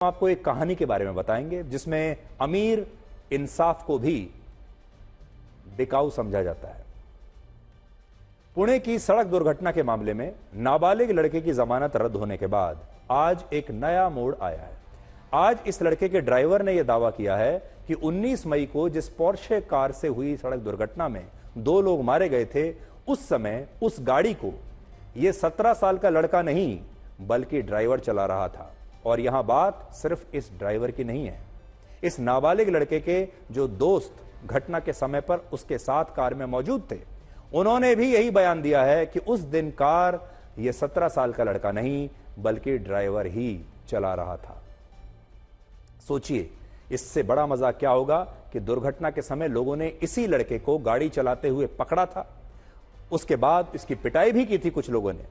आपको एक कहानी के बारे में बताएंगे जिसमें अमीर इंसाफ को भी बिकाऊ समझा जाता है। पुणे की सड़क दुर्घटना के मामले में नाबालिग लड़के की जमानत रद्द होने के बाद आज एक नया मोड़ आया है। आज इस लड़के के ड्राइवर ने यह दावा किया है कि 19 मई को जिस पोर्शे कार से हुई सड़क दुर्घटना में 2 लोग मारे गए थे, उस समय उस गाड़ी को यह 17 साल का लड़का नहीं बल्कि ड्राइवर चला रहा था। और यहां बात सिर्फ इस ड्राइवर की नहीं है, इस नाबालिग लड़के के जो दोस्त घटना के समय पर उसके साथ कार में मौजूद थे, उन्होंने भी यही बयान दिया है कि उस दिन कार यह 17 साल का लड़का नहीं बल्कि ड्राइवर ही चला रहा था। सोचिए, इससे बड़ा मजाक क्या होगा कि दुर्घटना के समय लोगों ने इसी लड़के को गाड़ी चलाते हुए पकड़ा था। उसके बाद इसकी पिटाई भी की थी कुछ लोगों ने।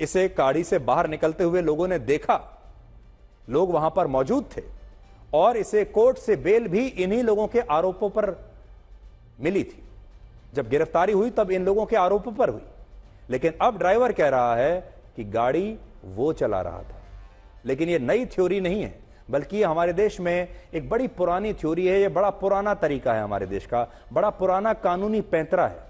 इसे गाड़ी से बाहर निकलते हुए लोगों ने देखा, लोग वहां पर मौजूद थे और इसे कोर्ट से बेल भी इन्हीं लोगों के आरोपों पर मिली थी। जब गिरफ्तारी हुई तब इन लोगों के आरोपों पर हुई, लेकिन अब ड्राइवर कह रहा है कि गाड़ी वो चला रहा था। लेकिन ये नई थ्योरी नहीं है, बल्कि ये हमारे देश में एक बड़ी पुरानी थ्योरी है। ये बड़ा पुराना तरीका है हमारे देश का, बड़ा पुराना कानूनी पैंतरा है,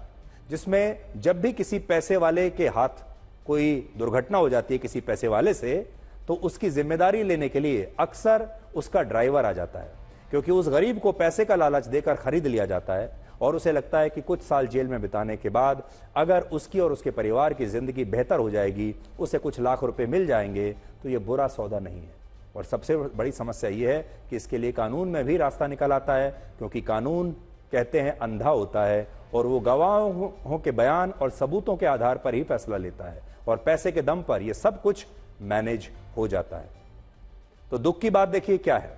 जिसमें जब भी किसी पैसे वाले के हाथ कोई दुर्घटना हो जाती है किसी पैसे वाले से, तो उसकी जिम्मेदारी लेने के लिए अक्सर उसका ड्राइवर आ जाता है, क्योंकि उस गरीब को पैसे का लालच देकर खरीद लिया जाता है और उसे लगता है कि कुछ साल जेल में बिताने के बाद अगर उसकी और उसके परिवार की जिंदगी बेहतर हो जाएगी, उसे कुछ लाख रुपए मिल जाएंगे, तो यह बुरा सौदा नहीं है। और सबसे बड़ी समस्या यह है कि इसके लिए कानून में भी रास्ता निकल आता है, क्योंकि कानून कहते हैं अंधा होता है और वो गवाहों के बयान और सबूतों के आधार पर ही फैसला लेता है और पैसे के दम पर यह सब कुछ मैनेज हो जाता है। तो दुख की बात देखिए क्या है।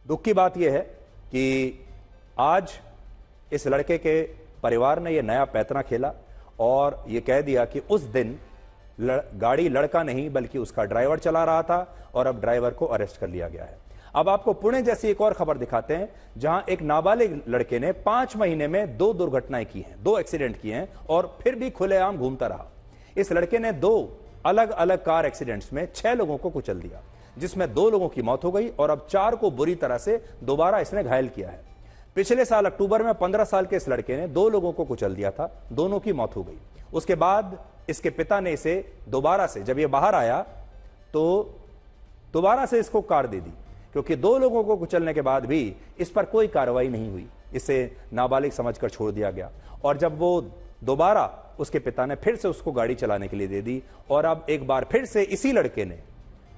दुख की बात यह है कि आज इस लड़के के परिवार ने यह नया पैंतरा खेला और यह कह दिया कि उस दिन गाड़ी लड़का नहीं बल्कि उसका ड्राइवर चला रहा था और अब ड्राइवर को अरेस्ट कर लिया गया है। अब आपको पुणे जैसी एक और खबर दिखाते हैं, जहां एक नाबालिग लड़के ने 5 महीने में 2 दुर्घटनाएं की हैं, 2 एक्सीडेंट किए हैं और फिर भी खुलेआम घूमता रहा। इस लड़के ने 2 अलग अलग कार एक्सीडेंट्स में 6 लोगों को कुचल दिया, जिसमें 2 लोगों की मौत हो गई और अब 4 को बुरी तरह से दोबारा इसने घायल किया है। पिछले साल अक्टूबर में 15 साल के इस लड़के ने 2 लोगों को कुचल दिया था, दोनों की मौत हो गई। उसके बाद इसके पिता ने इसे दोबारा से, जब ये बाहर आया तो दोबारा से इसको कार दे दी, क्योंकि 2 लोगों को कुचलने के बाद भी इस पर कोई कार्रवाई नहीं हुई, इसे नाबालिग समझकर छोड़ दिया गया। और जब वो दोबारा, उसके पिता ने फिर से उसको गाड़ी चलाने के लिए दे दी और अब एक बार फिर से इसी लड़के ने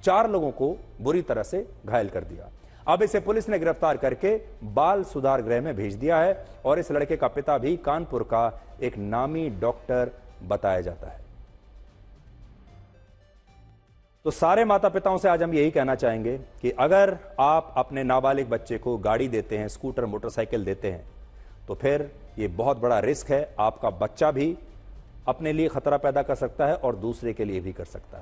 4 लोगों को बुरी तरह से घायल कर दिया। अब इसे पुलिस ने गिरफ्तार करके बाल सुधार गृह में भेज दिया है और इस लड़के का पिता भी कानपुर का एक नामी डॉक्टर बताया जाता है। तो सारे माता पिताओं से आज हम यही कहना चाहेंगे कि अगर आप अपने नाबालिग बच्चे को गाड़ी देते हैं, स्कूटर मोटरसाइकिल देते हैं, तो फिर ये बहुत बड़ा रिस्क है। आपका बच्चा भी अपने लिए खतरा पैदा कर सकता है और दूसरे के लिए भी कर सकता है।